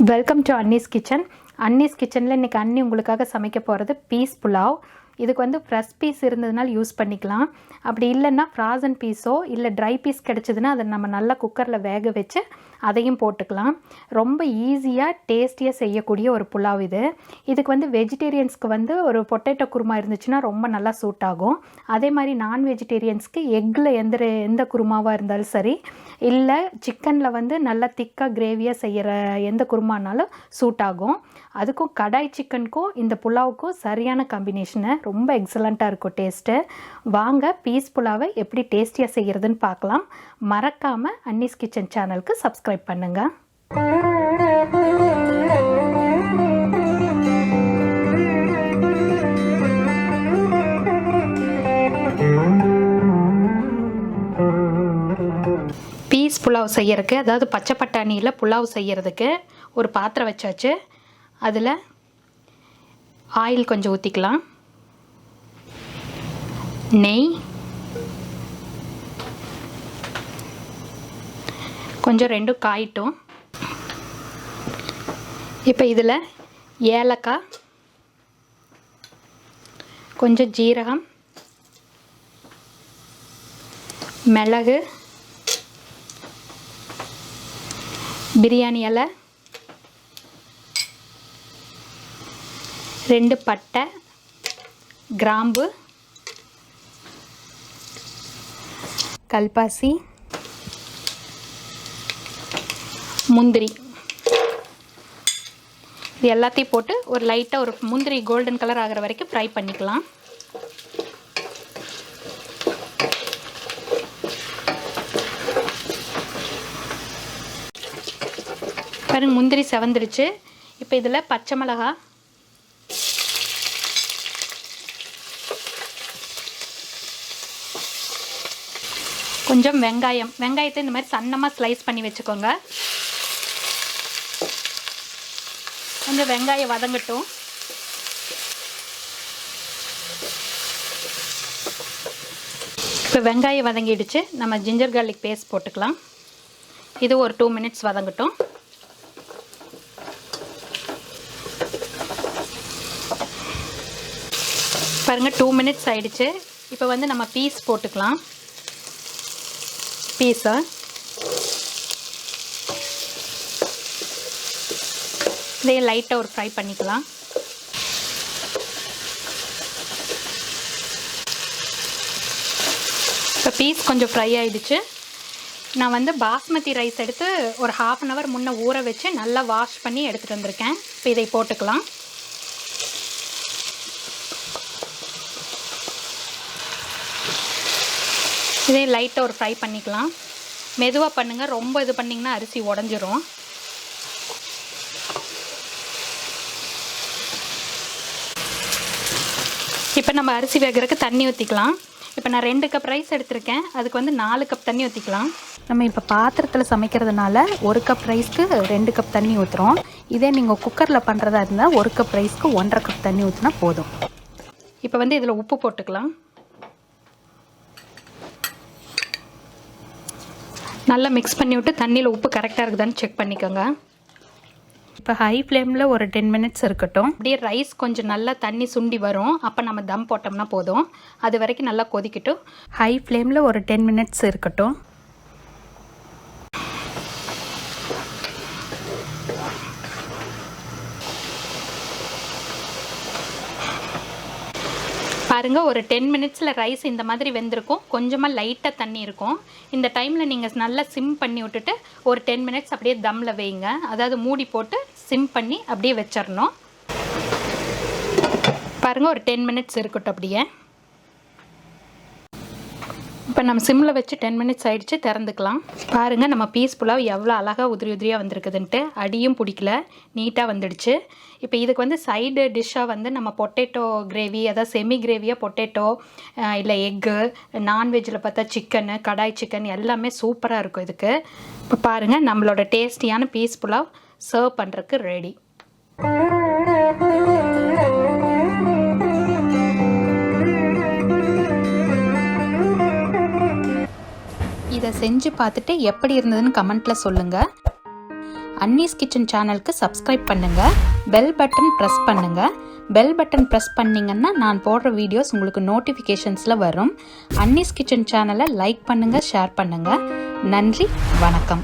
Welcome to Annie's kitchen. Annie's கிச்சனில் இன்றைக்கி அண்ணி உங்களுக்காக சமைக்க போகிறது பீஸ் புலாவ். இதுக்கு வந்து ஃப்ரெஷ் பீஸ் இருந்ததுனால யூஸ் பண்ணிக்கலாம். அப்படி இல்லைன்னா ஃப்ராசன் பீஸோ இல்லை ட்ரை பீஸ் கிடச்சிதுன்னா அதை நம்ம நல்லா குக்கரில் வேக வச்சு அதையும் போட்டுக்கலாம். ரொம்ப ஈஸியாக டேஸ்டியாக செய்யக்கூடிய ஒரு புலாவ் இது. இதுக்கு வந்து வெஜிடேரியன்ஸ்க்கு வந்து ஒரு பொட்டேட்டோ குருமா இருந்துச்சுன்னா ரொம்ப நல்லா சூட் ஆகும். அதே மாதிரி நான் வெஜிடேரியன்ஸ்க்கு எக்கில் எந்த குருமாவாக இருந்தாலும் சரி, இல்லை சிக்கனில் வந்து நல்லா திக்காக கிரேவியாக செய்கிற எந்த குருமானாலும் சூட் ஆகும். அதுக்கும் கடாய் சிக்கனுக்கும் இந்த புலாவுக்கும் சரியான காம்பினேஷனு, ரொம்ப எக்ஸலண்ட்டாக இருக்கும் டேஸ்ட்டு. வாங்க பீஸ் புலாவை எப்படி டேஸ்டியாக செய்கிறதுன்னு பார்க்கலாம். மறக்காமல் அன்னீஸ் கிச்சன் சேனலுக்கு சப்ஸ்கிரைப் பண்ணுங்கள். பீஸ் புலாவ் செய்யறதுக்கு, அதாவது பச்சை பட்டாணியில் புலாவ் செய்கிறதுக்கு ஒரு பாத்திரம் வச்சாச்சு. அதில் ஆயில் கொஞ்சம் ஊற்றிக்கலாம், நெய் கொஞ்சம், ரெண்டும் காயிட்டும். இப்போ இதில் ஏலக்காய், கொஞ்சம் ஜீரகம், மிளகு, பிரியாணி இலை, 2 பட்டை, கிராம்பு, கல்பாசி, முந்திரி, இது எல்லாத்தையும் போட்டு ஒரு லைட்டாக ஒரு முந்திரி கோல்டன் கலர் ஆகிற வரைக்கும் ஃப்ரை பண்ணிக்கலாம். பாருங்க, முந்திரி செவந்துடுச்சு. இப்போ இதில் பச்சை மிளகாய், கொஞ்சம் வெங்காயத்தை இந்த மாதிரி சன்னமாக ஸ்லைஸ் பண்ணி வச்சுக்கோங்க. கொஞ்சம் வெங்காயம் வதங்கட்டும். இப்போ வெங்காயம் வதங்கிடுச்சு. நம்ம ஜிஞ்சர் கார்லிக் பேஸ்ட் போட்டுக்கலாம். இது ஒரு 2 மினிட்ஸ் வதங்கட்டும். பாருங்கள், 2 மினிட்ஸ் ஆயிடுச்சு. இப்போ வந்து நம்ம பீஸ் போட்டுக்கலாம். பீஸை இதே லைட்டாக ஒரு ஃப்ரை பண்ணிக்கலாம். இப்போ பீஸ் கொஞ்சம் ஃப்ரை ஆகிடுச்சு. நான் வந்து பாஸ்மதி ரைஸ் எடுத்து ஒரு 1/2 அன் ஹவர் முன்னே ஊற வச்சு நல்லா வாஷ் பண்ணி எடுத்துகிட்டு வந்திருக்கேன். இப்போ இதை போட்டுக்கலாம். இதே லைட்டாக ஒரு ஃப்ரை பண்ணிக்கலாம். மெதுவாக பண்ணுங்கள், ரொம்ப இது பண்ணிங்கன்னா அரிசி உடஞ்சிரும். இப்போ நம்ம அரிசி வேகிறதுக்கு தண்ணி ஊற்றிக்கலாம். இப்போ நான் 2 கப் ரைஸ் எடுத்திருக்கேன். அதுக்கு வந்து 4 கப் தண்ணி ஊற்றிக்கலாம். நம்ம இப்போ பாத்திரத்தில் சமைக்கிறதுனால 1 கப் ரைஸ்க்கு 2 கப் தண்ணி ஊற்றுறோம். இதே நீங்கள் குக்கரில் பண்ணுறதா இருந்தால் 1 கப் ரைஸ்க்கு 1.5 கப் தண்ணி ஊற்றினா போதும். இப்போ வந்து இதில் உப்பு போட்டுக்கலாம். நல்லா மிக்ஸ் பண்ணி விட்டு தண்ணியில் உப்பு கரெக்டாக இருக்குதான்னு செக் பண்ணிக்கோங்க. இப்போ ஹை ஃப்ளேமில் ஒரு 10 மினிட்ஸ் இருக்கட்டும். அப்படியே ரைஸ் கொஞ்சம் நல்லா தண்ணி சுண்டி வரும். அப்போ நம்ம தம் போட்டோம்னா போதும். அது வரைக்கும் நல்லா கொதிக்கட்டும். ஹை ஃப்ளேமில் ஒரு 10 மினிட்ஸ் இருக்கட்டும். பாருங்கள், ஒரு 10 மினிட்ஸில் ரைஸ் இந்த மாதிரி வெந்திருக்கும். கொஞ்சமாக லைட்டாக தண்ணி இருக்கும். இந்த டைமில் நீங்கள் நல்லா சிம் பண்ணி விட்டுட்டு ஒரு 10 மினிட்ஸ் அப்படியே தம்மில் வைங்க. அதாவது மூடி போட்டு சிம் பண்ணி அப்படியே வச்சிடணும். பாருங்கள், ஒரு 10 மினிட்ஸ் இருக்கட்டும் அப்படியே. இப்போ நம்ம சிம்மில் வச்சு 10 மினிட்ஸ் ஆகிடுச்சு, திறந்துக்கலாம். பாருங்கள், நம்ம பீஸ் புலாவ் எவ்வளோ அழகாக உதிரியாக வந்திருக்குதுன்ட்டு. அடியும் பிடிக்கல, நீட்டாக வந்துடுச்சு. இப்போ இதுக்கு வந்து சைடு டிஷ்ஷாக வந்து நம்ம பொட்டேட்டோ கிரேவி, அதாவது செமி கிரேவியாக பொட்டேட்டோ இல்லை எக்கு, நான்வெஜ்ஜில் பார்த்தா சிக்கனு, கடாய் சிக்கன் எல்லாமே சூப்பராக இருக்கும் இதுக்கு. இப்போ பாருங்கள், நம்மளோட டேஸ்டியான பீஸ் புலாவ் சர்வ் பண்ணுறதுக்கு ரெடி. இதை செஞ்சு பார்த்துட்டு எப்படி இருந்ததுன்னு கமெண்ட்டில் சொல்லுங்கள். அன்னீஸ் கிச்சன் சேனலுக்கு சப்ஸ்கிரைப் பண்ணுங்கள், பெல் பட்டன் ப்ரெஸ் பண்ணுங்கள். பெல் பட்டன் ப்ரெஸ் பண்ணிங்கன்னா நான் போடுற வீடியோஸ் உங்களுக்கு நோட்டிஃபிகேஷன்ஸில் வரும். அன்னீஸ் கிச்சன் சேனலை லைக் பண்ணுங்கள், ஷேர் பண்ணுங்கள். நன்றி, வணக்கம்.